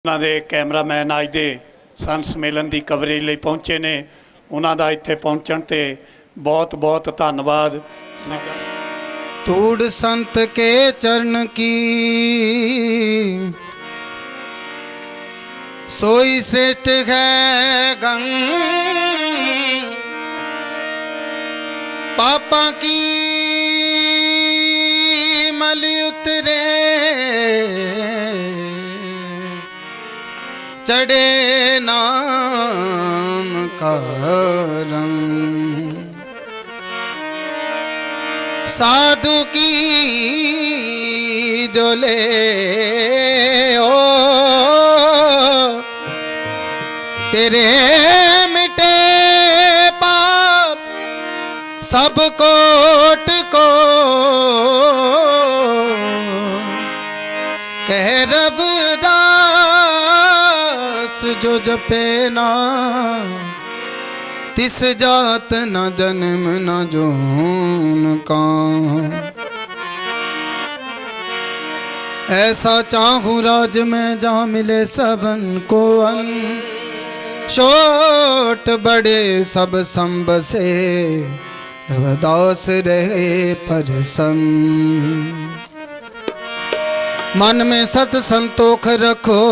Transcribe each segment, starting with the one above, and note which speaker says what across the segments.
Speaker 1: उन्होंने कैमरामैन अज के संत सम्मेलन की कवरेज लिए पहुँचे ने, उन्होंने इत्थे पहुँचण ते बहुत बहुत धन्यवाद।
Speaker 2: धूड़ संत के चरण की सोई श्रेष्ठ है गंग, पापा की मल उतरे चढ़े नाम का रंग, साधु की जो ले ओ तेरे मिटे पाप सब कोट को, कह रविदास जो जपे ना तिस जात न जन्म न जोन का। ऐसा चाहूँ राज में जहाँ मिले सबन को अन्न, छोट बड़े सब संब से रविदास रहे प्रसन्न। मन में सत संतोख रखो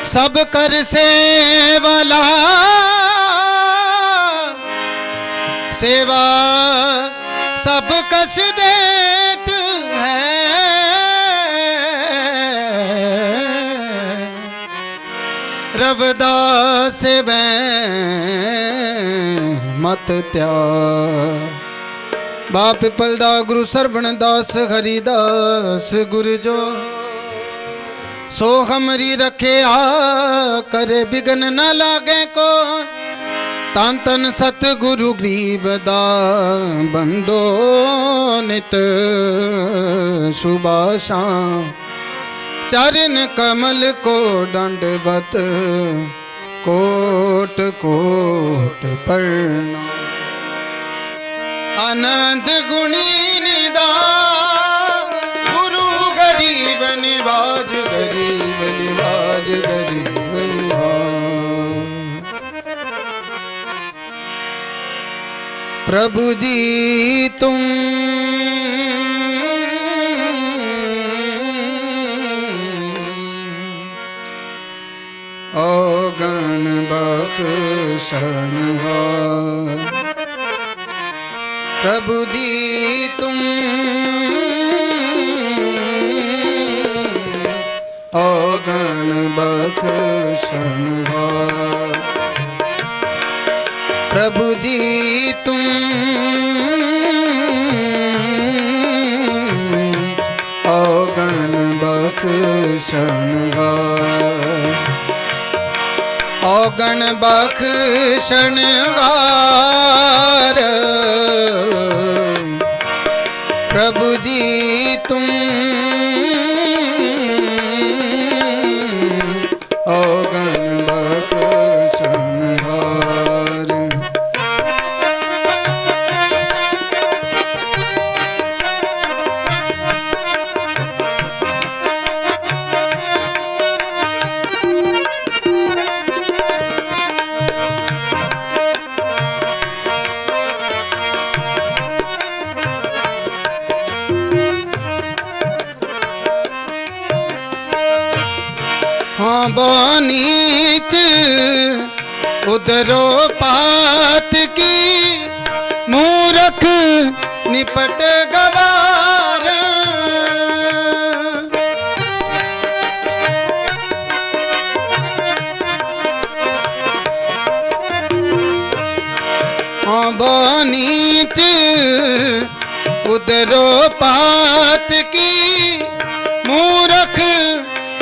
Speaker 2: सब कर सेवाला, सेवा सब कस देत है, रविदास मत त्याग। बाप पिपलदा गुरु सरवण दास हरिदास गुरु जो, सो हमरी रखे आ करे बिघन न लागे को। तन तन सतगुरु ग्रीवदा बंदो नित सुबाशा, चरण कमल को दंडवत कोट कोट प्रणाम। आनंद गुणी निदा गुरु गरीब निवाज, गरीब निवाज, गरीब निवाज। प्रभु जी तुम औगण बख्शनहार, प्रभु जी तुम औगण बख्शनहार, प्रभु जी तुम औगण बख्शनहार, औगण बख्शनहार, प्रभु जी तुम औगण बख्शनहार। हाँ बानीच उधरो पात की, मूरख निपट गवार। हाँ बानीच उधरो पात की, मूरख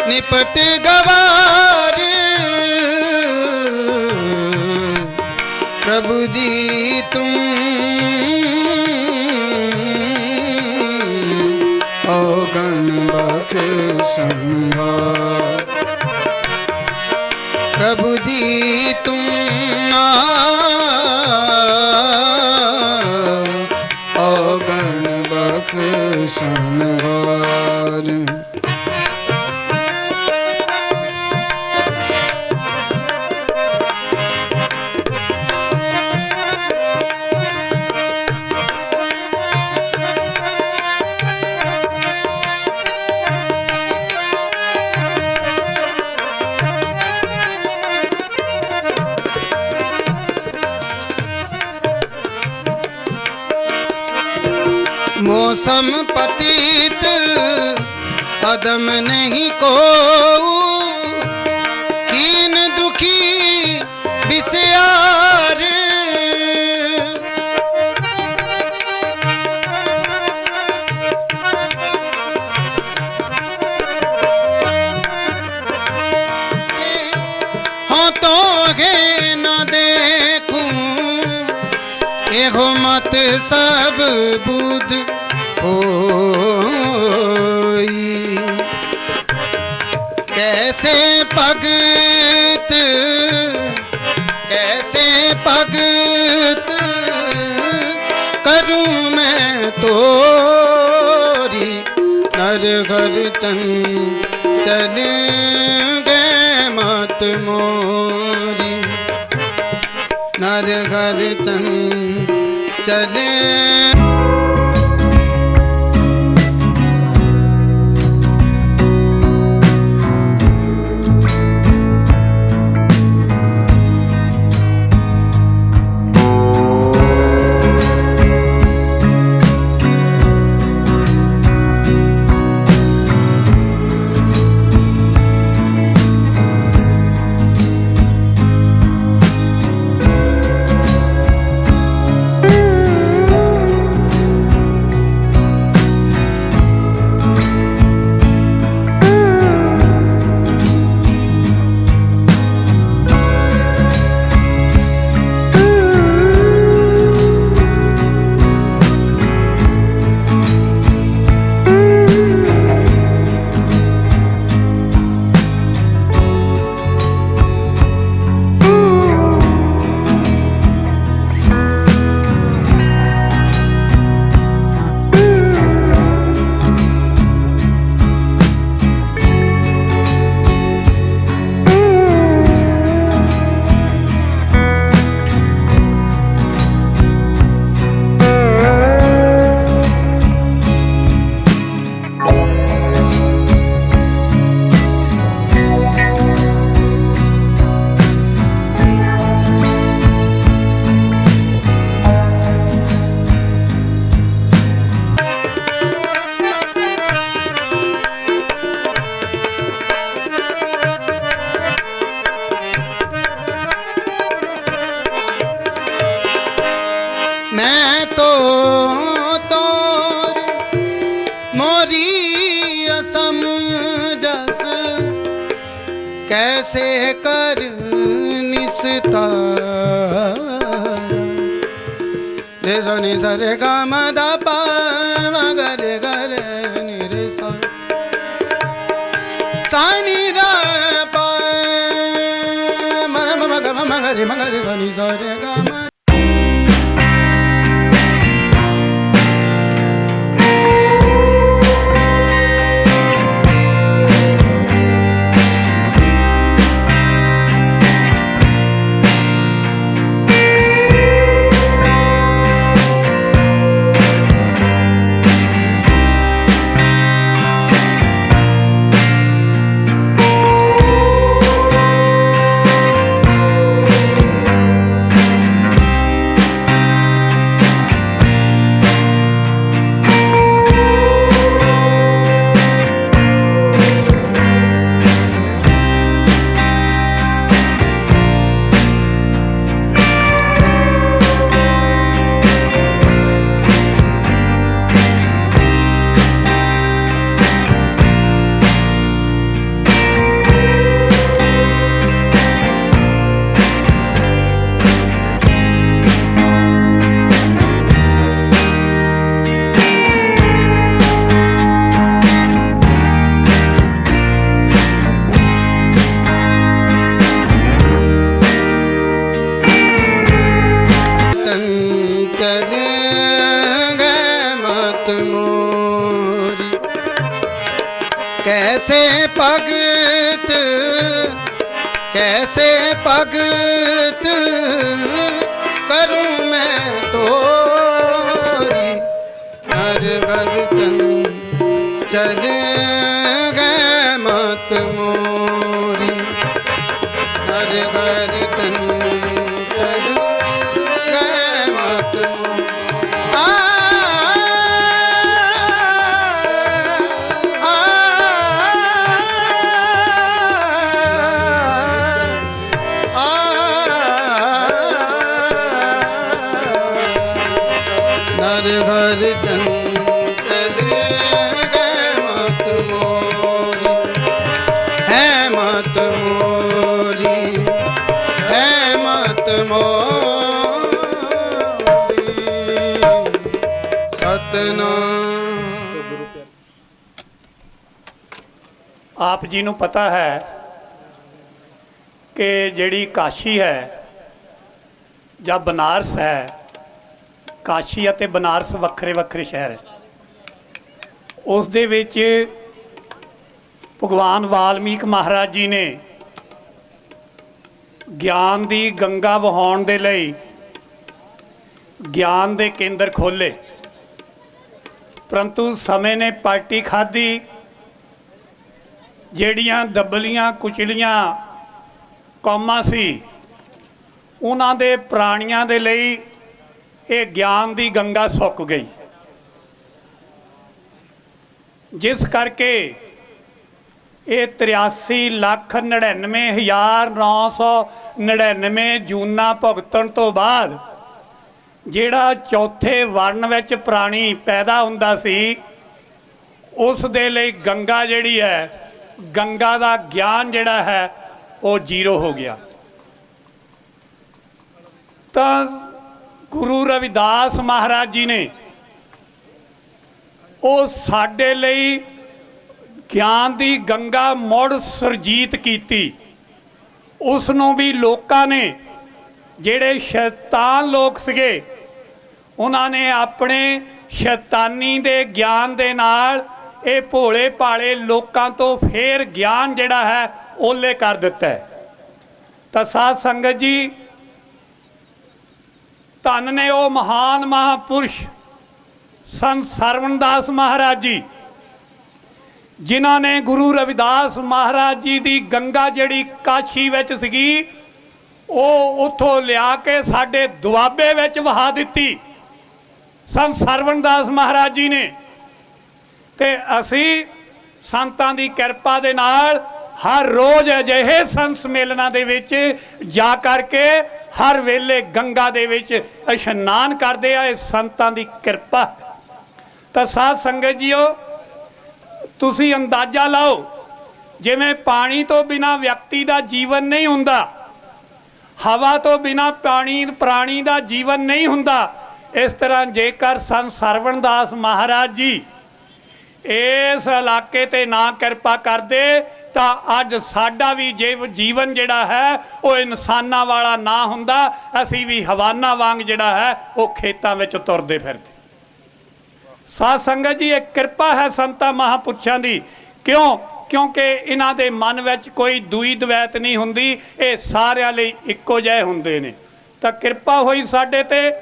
Speaker 2: निपट गवार। प्रभु जी तुम औगण बख्शनहार, प्रभु जी तुम औगण बख्शनहार। मौसम पतित अदम नहीं को, कीन दुखी बिस्यार। हाँ तो है न देखूं एहो मत सब बुध होई। कैसे भगत करूं मैं तोरी। नर घर चल गए मत मोरी। नर घर चले कैसे कर निस्तारा। रे सा नि सा रे गा मा दा पा मा गा रे नि रे सा नि रा पा मा मा गा मा गा रे सा नि सा रे गा मा। कैसे भगत करूं मैं तोरी। हर घर चल गए मत मोरी। हर घर चल गए मत मोरी। चंचल है मत मोरी, है मत मोरी, है मत मोरी। सतनाम।
Speaker 1: ਆਪ ਜੀ ਨੂੰ ਪਤਾ ਹੈ ਕਿ ਜਿਹੜੀ ਕਾਸ਼ੀ ਹੈ ਜਾਂ ਬਨਾਰਸ ਹੈ, ਕਾਸ਼ੀ ਅਤੇ ਬਨਾਰਸ ਵੱਖਰੇ ਵੱਖਰੇ ਸ਼ਹਿਰ ਹੈ। ਉਸ ਦੇ ਵਿੱਚ ਭਗਵਾਨ ਵਾਲਮੀਕ ਮਹਾਰਾਜ ਜੀ ਨੇ ਗਿਆਨ ਦੀ ਗੰਗਾ ਵਹਾਉਣ ਦੇ ਲਈ ਗਿਆਨ ਦੇ ਕੇਂਦਰ ਖੋਲ੍ਹੇ, ਪਰੰਤੂ ਸਮੇਂ ਨੇ ਪਾਰਟੀ ਖਾਧੀ। ਜਿਹੜੀਆਂ ਦਬਲੀਆਂ ਕੁਚਲੀਆਂ ਕੌਮਾਂ ਸੀ ਉਹਨਾਂ ਦੇ ਪ੍ਰਾਣੀਆਂ ਦੇ ਲਈ ਇਹ ਗਿਆਨ ਦੀ ਗੰਗਾ ਸੁੱਕ ਗਈ, ਜਿਸ ਕਰਕੇ ਇਹ 83,99,999 ਜੂਨਾਂ ਭੁਗਤਣ ਤੋਂ ਬਾਅਦ ਜਿਹੜਾ ਚੌਥੇ ਵਰਨ ਵਿੱਚ ਪ੍ਰਾਣੀ ਪੈਦਾ ਹੁੰਦਾ ਸੀ ਉਸ ਦੇ ਲਈ ਗੰਗਾ ਜਿਹੜੀ ਹੈ, ਗੰਗਾ ਦਾ ਗਿਆਨ ਜਿਹੜਾ ਹੈ ਉਹ ਜ਼ੀਰੋ ਹੋ ਗਿਆ। ਤਾਂ ਗੁਰੂ ਰਵਿਦਾਸ ਮਹਾਰਾਜ ਜੀ ਨੇ ਉਹ ਸਾਡੇ ਲਈ ਗਿਆਨ ਦੀ ਗੰਗਾ ਮੁੜ ਸੁਰਜੀਤ ਕੀਤੀ। ਉਸ ਨੂੰ ਵੀ ਲੋਕਾਂ ਨੇ, ਜਿਹੜੇ ਸ਼ੈਤਾਨ ਲੋਕ ਸੀਗੇ, ਉਹਨਾਂ ਨੇ ਆਪਣੇ ਸ਼ੈਤਾਨੀ ਦੇ ਗਿਆਨ ਦੇ ਨਾਲ ਇਹ ਭੋਲੇ ਭਾਲੇ ਲੋਕਾਂ ਤੋਂ ਫੇਰ ਗਿਆਨ ਜਿਹੜਾ ਹੈ ਓਲੇ ਕਰ ਦਿੱਤਾ ਹੈ। ਤਾਂ ਸਾਧ ਸੰਗਤ ਜੀ, ਧੰਨ ਨੇ ਉਹ ਮਹਾਨ ਮਹਾਂਪੁਰਸ਼ ਸੰਤ ਸਰਵਣਦਾਸ ਮਹਾਰਾਜ ਜੀ, ਜਿਨ੍ਹਾਂ ਨੇ ਗੁਰੂ ਰਵਿਦਾਸ ਮਹਾਰਾਜ ਜੀ ਦੀ ਗੰਗਾ ਜਿਹੜੀ ਕਾਸ਼ੀ ਵਿੱਚ ਸੀਗੀ ਉਹ ਉੱਥੋਂ ਲਿਆ ਕੇ ਸਾਡੇ ਦੁਆਬੇ ਵਿੱਚ ਵਹਾ ਦਿੱਤੀ ਸੰਤ ਸਰਵਣਦਾਸ ਮਹਾਰਾਜ ਜੀ ਨੇ। ਤੇ ਅਸੀਂ ਸੰਤਾਂ ਦੀ ਕਿਰਪਾ ਦੇ ਨਾਲ ਹਰ ਰੋਜ਼ ਅਜਿਹੇ ਸੰਤ ਸੰਮੇਲਨਾਂ ਦੇ ਵਿੱਚ ਜਾ ਕਰਕੇ ਹਰ ਵੇਲੇ ਗੰਗਾ ਦੇ ਵਿੱਚ ਇਸ਼ਨਾਨ ਕਰਦੇ ਆ। ਇਹ ਸੰਤਾਂ ਦੀ ਕਿਰਪਾ। ਤਾਂ ਸਾਧ ਸੰਗਤ ਜੀਓ, ਤੁਸੀਂ ਅੰਦਾਜ਼ਾ ਲਾਓ, ਜਿਵੇਂ ਪਾਣੀ ਤੋਂ ਬਿਨਾਂ ਵਿਅਕਤੀ ਦਾ ਜੀਵਨ ਨਹੀਂ ਹੁੰਦਾ, ਹਵਾ ਤੋਂ ਬਿਨਾਂ ਪ੍ਰਾਣੀ ਦਾ ਜੀਵਨ ਨਹੀਂ ਹੁੰਦਾ, ਇਸ ਤਰ੍ਹਾਂ ਜੇਕਰ ਸੰਤ ਸਰਵਣਦਾਸ ਮਹਾਰਾਜ ਜੀ ਇਸ ਇਲਾਕੇ ਤੇ ਨਾ ਕਿਰਪਾ ਕਰਦੇ ਤਾਂ ਅੱਜ ਸਾਡਾ ਵੀ ਜੀਵਨ ਜਿਹੜਾ ਹੈ ਉਹ ਇਨਸਾਨਾਂ ਵਾਲਾ ਨਾ ਹੁੰਦਾ, ਅਸੀਂ ਵੀ ਹਵਾਨਾ ਵਾਂਗ ਜਿਹੜਾ ਹੈ ਉਹ ਖੇਤਾਂ ਵਿੱਚ ਤੁਰਦੇ ਫਿਰਦੇ। ਸਾਧ ਸੰਗਤ ਜੀ, ਇਹ ਕਿਰਪਾ ਹੈ ਸੰਤਾਂ ਮਹਾਂਪੁਰਸ਼ਾਂ ਦੀ। ਕਿਉਂ? ਕਿਉਂਕਿ ਇਹਨਾਂ ਦੇ ਮਨ ਵਿੱਚ ਕੋਈ ਦੂਈ ਦਵੈਤ ਨਹੀਂ ਹੁੰਦੀ, ਇਹ ਸਾਰਿਆਂ ਲਈ ਇੱਕੋ ਜਿਹੇ ਹੁੰਦੇ ਨੇ। ਤਾਂ ਕਿਰਪਾ ਹੋਈ ਸਾਡੇ ਤੇ।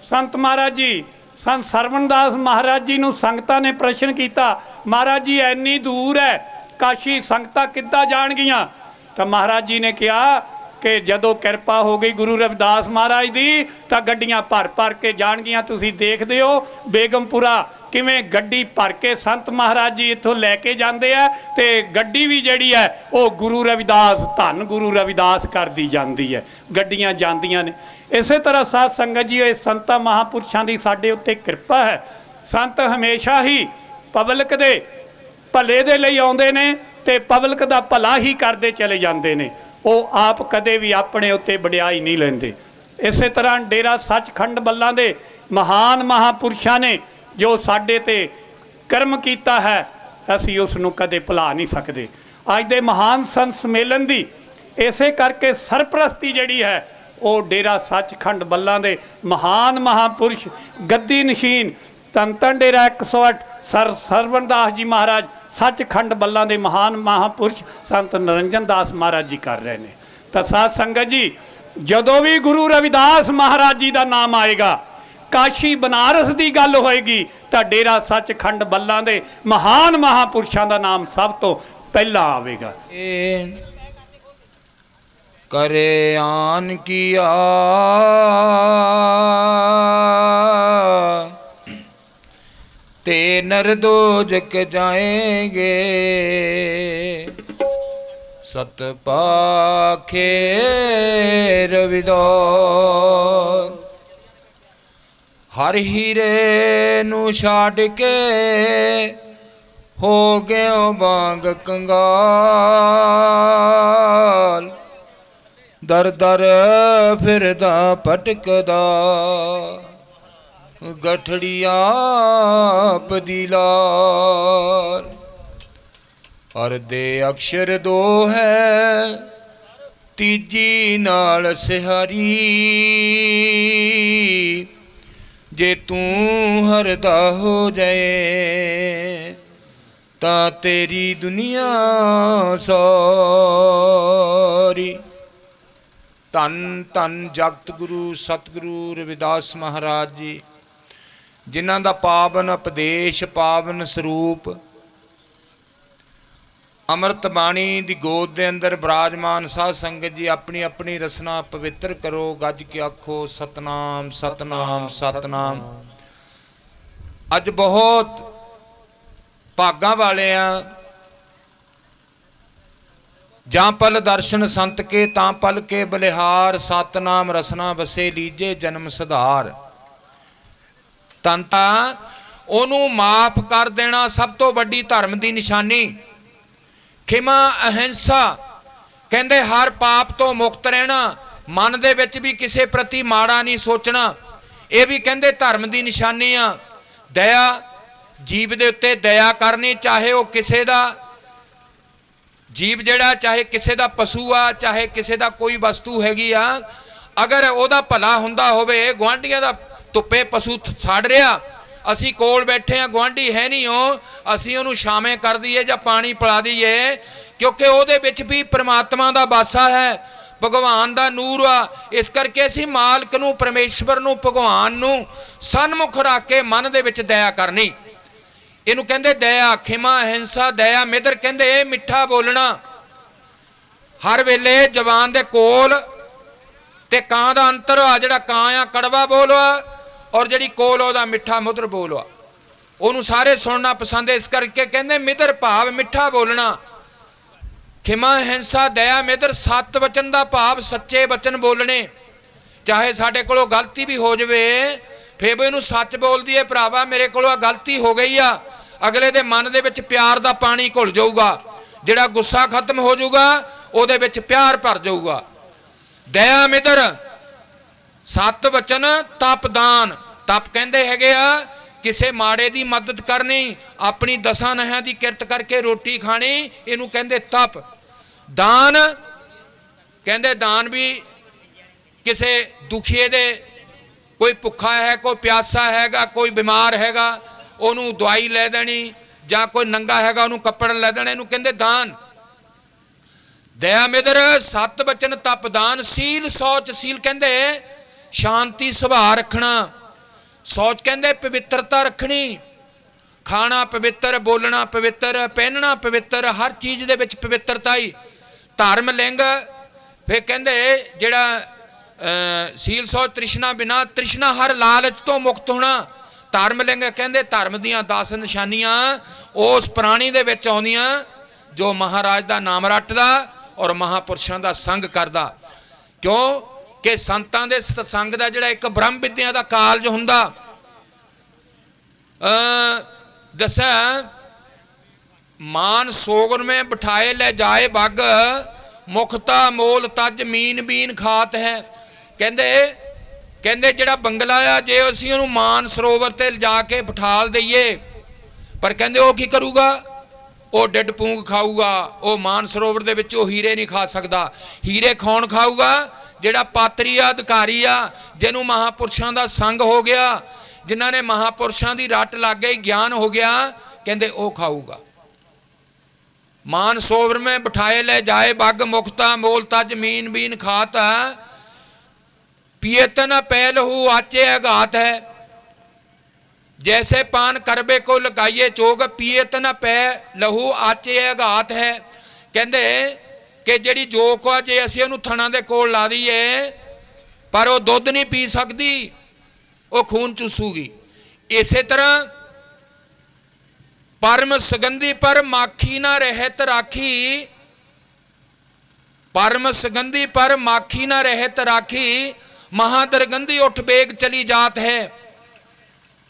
Speaker 1: ਸੰਤ ਮਹਾਰਾਜ ਜੀ, ਸੰਤ ਸਰਵਣਦਾਸ ਮਹਾਰਾਜ ਜੀ ਨੂੰ ਸੰਗਤਾਂ ਨੇ ਪ੍ਰਸ਼ਨ ਕੀਤਾ, ਮਹਾਰਾਜ ਜੀ ਇੰਨੀ ਦੂਰ ਹੈ ਕਾਸ਼ੀ, ਸੰਗਤਾਂ ਕਿੱਦਾਂ ਜਾਣਗੀਆਂ? ਤਾਂ ਮਹਾਰਾਜ ਜੀ ਨੇ ਕਿਹਾ ਕਿ ਜਦੋਂ ਕਿਰਪਾ ਹੋ ਗਈ ਗੁਰੂ ਰਵਿਦਾਸ ਮਹਾਰਾਜ ਦੀ ਤਾਂ ਗੱਡੀਆਂ ਭਰ ਭਰ ਕੇ ਜਾਣਗੀਆਂ। ਤੁਸੀਂ ਦੇਖਦੇ ਹੋ ਬੇਗਮਪੁਰਾ ਕਿਵੇਂ ਗੱਡੀ ਭਰ ਕੇ ਸੰਤ ਮਹਾਰਾਜ ਜੀ ਇੱਥੋਂ ਲੈ ਕੇ ਜਾਂਦੇ ਆ, ਤੇ ਗੱਡੀ ਵੀ ਜਿਹੜੀ ਹੈ ਉਹ ਗੁਰੂ ਰਵਿਦਾਸ, ਧੰਨ ਗੁਰੂ ਰਵਿਦਾਸ ਕਰਦੀ ਜਾਂਦੀ ਹੈ, ਗੱਡੀਆਂ ਜਾਂਦੀਆਂ ਨੇ। ਇਸੇ ਤਰ੍ਹਾਂ ਸਾਧ ਸੰਗਤ ਜੀ, ਇਹ ਸੰਤਾਂ ਮਹਾਂਪੁਰਸ਼ਾਂ ਦੀ ਸਾਡੇ ਉੱਤੇ ਕਿਰਪਾ ਹੈ। ਸੰਤ ਹਮੇਸ਼ਾ ਹੀ ਪਬਲਿਕ ਦੇ ਭਲੇ ਦੇ ਲਈ ਆਉਂਦੇ ਨੇ ਤੇ ਪਬਲਿਕ ਦਾ ਭਲਾ ਹੀ ਕਰਦੇ ਚਲੇ ਜਾਂਦੇ ਨੇ। ਉਹ ਆਪ ਕਦੇ ਵੀ ਆਪਣੇ ਉੱਤੇ ਵਡਿਆਈ ਨਹੀਂ ਲੈਂਦੇ। ਇਸੇ ਤਰ੍ਹਾਂ ਡੇਰਾ ਸੱਚਖੰਡ ਬੱਲਾ ਦੇ ਮਹਾਨ ਮਹਾਂਪੁਰਸ਼ਾਂ ਨੇ ਜੋ ਸਾਡੇ ਤੇ ਕਰਮ ਕੀਤਾ ਹੈ, ਅਸੀਂ ਉਸ ਨੂੰ ਕਦੇ ਭੁਲਾ ਨਹੀਂ ਸਕਦੇ। ਅੱਜ ਦੇ ਮਹਾਨ ਸੰਤ ਸੰਮੇਲਨ ਦੀ ਇਸੇ ਕਰਕੇ ਸਰਪ੍ਰਸਤੀ ਜਿਹੜੀ ਹੈ ਉਹ ਡੇਰਾ ਸੱਚਖੰਡ ਬੱਲਾ ਦੇ ਮਹਾਨ ਮਹਾਂਪੁਰਸ਼ ਗੱਦੀ ਨਸ਼ੀਨ ਧੰਨ ਧੰਨ ਡੇਰਾ 108 ਸਰਵਣਦਾਸ ਜੀ ਮਹਾਰਾਜ ਸੱਚਖੰਡ ਬੱਲਾ ਦੇ ਮਹਾਨ ਮਹਾਂਪੁਰਸ਼ ਸੰਤ ਨਿਰੰਜਨ ਦਾਸ ਮਹਾਰਾਜ ਜੀ ਕਰ ਰਹੇ ਨੇ। ਤਾਂ ਸਾਧ ਸੰਗਤ ਜੀ, ਜਦੋਂ ਵੀ ਗੁਰੂ ਰਵਿਦਾਸ ਮਹਾਰਾਜ ਜੀ ਦਾ ਨਾਮ ਆਏਗਾ, ਕਾਸ਼ੀ ਬਨਾਰਸ ਦੀ ਗੱਲ ਹੋਏਗੀ, ਤਾਂ ਡੇਰਾ ਸੱਚਖੰਡ ਬੱਲਾ ਦੇ ਮਹਾਨ ਮਹਾਂਪੁਰਸ਼ਾਂ ਦਾ ਨਾਮ ਸਭ ਤੋਂ ਪਹਿਲਾਂ ਆਵੇਗਾ।
Speaker 2: करे आन किया ते नर दो जग जाएंगे, सत पाखे रविदास
Speaker 3: हर हीरे नू छाड़ के हो गयो बांग कंगाल। दर दर फिरदा भटकदा गठड़िया पदीलार। और दे अक्षर दो है तीजी नाल सिहारी। जे तू हरदा हो जाए ता तेरी दुनिया सारी। धन धन जगत गुरु सतगुरु रविदास महाराज जी, जिन्हां दा पावन उपदेश पावन सरूप अमृत बाणी दी गोद दे अंदर विराजमान साध संगत जी अपनी अपनी रसना पवित्र करो। गज के आखो सतनाम सतनाम सतनाम। अज बहुत भागा वाले हैं। जां पल दर्शन संत के तां पल के बलिहार। सतनाम रसना वसे लीजे जन्म सुधार। तंता ओनू माफ कर देना सब तो वड्डी धर्म की निशानी। खिमा अहिंसा कहते हर पाप तो मुक्त रहना। मन दे विच भी किसी प्रति माड़ा नहीं सोचना, यह भी कहते धर्म की निशानी आ। दया जीव दे उत्ते दया करनी, चाहे वह किसी का जीव जड़ा, चाहे किसी का पशु आ, चाहे किसी का कोई वस्तु हैगी आ। अगर वह भला हुंदा होवे, गुआढ़ियां दा धुप्पे पशु सड़ रहा, असी कोल बैठे हैं, गुआढ़ी है नहीं हो, असी उन्होंने छावें कर दईए या पानी पिला दईए, क्योंकि वो भी परमात्मा का वासा है, भगवान का नूर आ। इस करके असी मालक नूं, परमेश्वर नूं, भगवान नूं सन्मुख रख के मन दे विच दया करनी। इनू कहंदे दया, खिमा, अहिंसा, दया, मित्र कहंदे मिठा बोलना। हर वेले जवान दे कोल ते कां दा अंतर आ। जिहड़ा कां आ कड़वा बोल आ, और जी कोल ओदा मिठा मुद्र बोल आ, ओनू सारे सुनना पसंद है। इस करके कहते मित्र भाव मिठा बोलना। खिमा, हिंसा, दया, मित्र सत वचन का भाव सच्चे वचन बोलने। चाहे साढ़े कोलों गलती भी हो जाए, फिर भी इनू सच बोल दिए, भरावा मेरे कोलों गलती हो गई आ। अगले दे मन दे विच प्यार का पानी घुल जाऊगा, जिहड़ा गुस्सा खत्म हो जाऊगा, उहदे विच प्यार भर जाऊगा। दया मित्र, सत वचन, तप दान। तप कहते हैगे आ किसी माड़े की मदद करनी, अपनी दसा नहां की किरत करके रोटी खानी, इनू कहते तप। दान कहते दान भी किसी दुखिए दे, कोई भुखा है, कोई प्यासा हैगा, कोई बीमार हैगा, उन्होंने दवाई लै देनी, या कोई नंगा हैगा उन्होंने कपड़ा लै देना, इनू कहते दान। दया मित्र, सत वचन, तप दान। सील सौच, सील कहते शांति सुभाव रखना, सौच कहते पवित्रता रखनी। खाना पवित्र, बोलना पवित्र, पहनना पवित्र, हर चीज़ दे विच पवित्रता ही। धर्म लिंग फिर कहते जिहड़ा सील सौच तृष्णा बिना, तृष्णा हर लालच तो मुक्त होना। धर्म लिंग कहते धर्म दीआं 10 निशानियां उस प्राणी दे विच आउंदियां जो महाराज का नाम रटदा और महापुरुषों का संग करदा। क्यों कि संतां दे सत्संग दा जिहड़ा एक ब्रह्म विद्या का कालज हुंदा। दसा मान सोगन में बिठाए ले जाए बग, मुखता मोल तज मीन बीन खात है। कहते जिहड़ा बंगला आ, जे असीं उहनूं मान सरोवर ते जाके बिठाल दईए, पर कहते वो की करूगा, वो डिड पूंग खाऊगा। वो मान सरोवर दे विच हीरे नहीं खा सकता। हीरे कौन खाऊगा? जिहड़ा पात्री आ, अधिकारी आ, जिन्हों महापुरुषों का संग हो गया, जिन्हों ने महापुरुषों की रट लग गई, ज्ञान हो गया, कहते वो खाऊगा। मान सरोवर में बिठाए ले जाए बग, मुक्ता मोल तज मीन बीन खात। पियत न पै लहू आचे अघात है, जैसे पान करबे को लगाइए चोग, पियत न पै लहू आचे अघात है। कहते कि जिहड़ी जोक आ, जे असीं उहनूं थणा दे कोल ला दईए, पर वो दुध नहीं पी सकती, वो खून चूसूगी। इस तरह परम सुगंधी पर माखी ना रहत राखी, परम सुगंधी पर माखी ना रहत राखी, महादरगंधी उठ बेग चली जात है।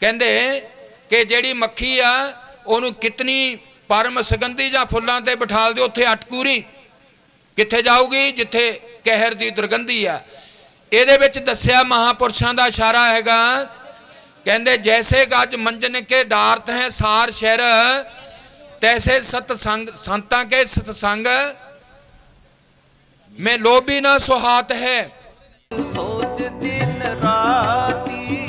Speaker 3: ਕਹਿੰਦੇ ਕਿ ਜਿਹੜੀ ਮੱਖੀ ਆ ਉਹਨੂੰ ਕਿਤਨੀ ਪਰਮ ਸੁਗੰਧੀ ਜਾਂ ਫੁੱਲਾਂ ਤੇ ਬਿਠਾਲ ਦਿਓ, ਉੱਥੇ ਅਟਕੂ ਨਹੀਂ। ਕਿੱਥੇ ਜਾਊਗੀ? ਜਿੱਥੇ ਕਹਿਰ ਦੀ ਦੁਰਗੰਧੀ ਆ। ਇਹਦੇ ਵਿੱਚ ਦੱਸਿਆ ਮਹਾਪੁਰਸ਼ਾਂ ਦਾ ਇਸ਼ਾਰਾ ਹੈਗਾ, ਕਹਿੰਦੇ ਜੈਸੇ ਗੱਜ ਮੰਜਨ ਕੇ ਡਾਰਤ ਹੈ ਸਾਰ ਸ਼ਹਿਰ, ਤੈਸੇ ਸਤਸੰਗ ਸੰਤਾਂ ਕੇ ਸਤਸੰਗ में लोभी ना सुहात है।
Speaker 4: सोच दिन राती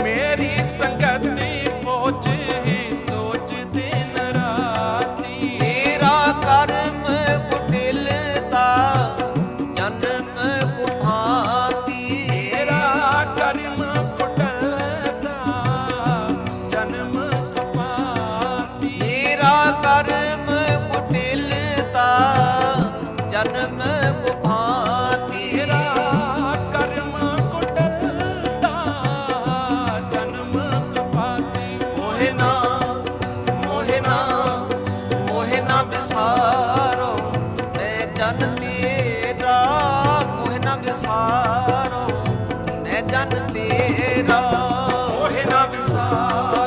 Speaker 4: मेरी संगति पहुँच ही सोच दिन राती। मेरा कर्म कुटिलता जन्म कुभांति। मेरा कर्म कुटिलता जन्म कुभांति। मेरा कर्म कुटिलता जन्म कुभांति। मेरा कर्म कुटिलता जन्म कुभांति। मोहे ना बिसारो मैं जन तेरा। मोहे ना बिसारो मैं जन तेरा। मोहे ना बिसारो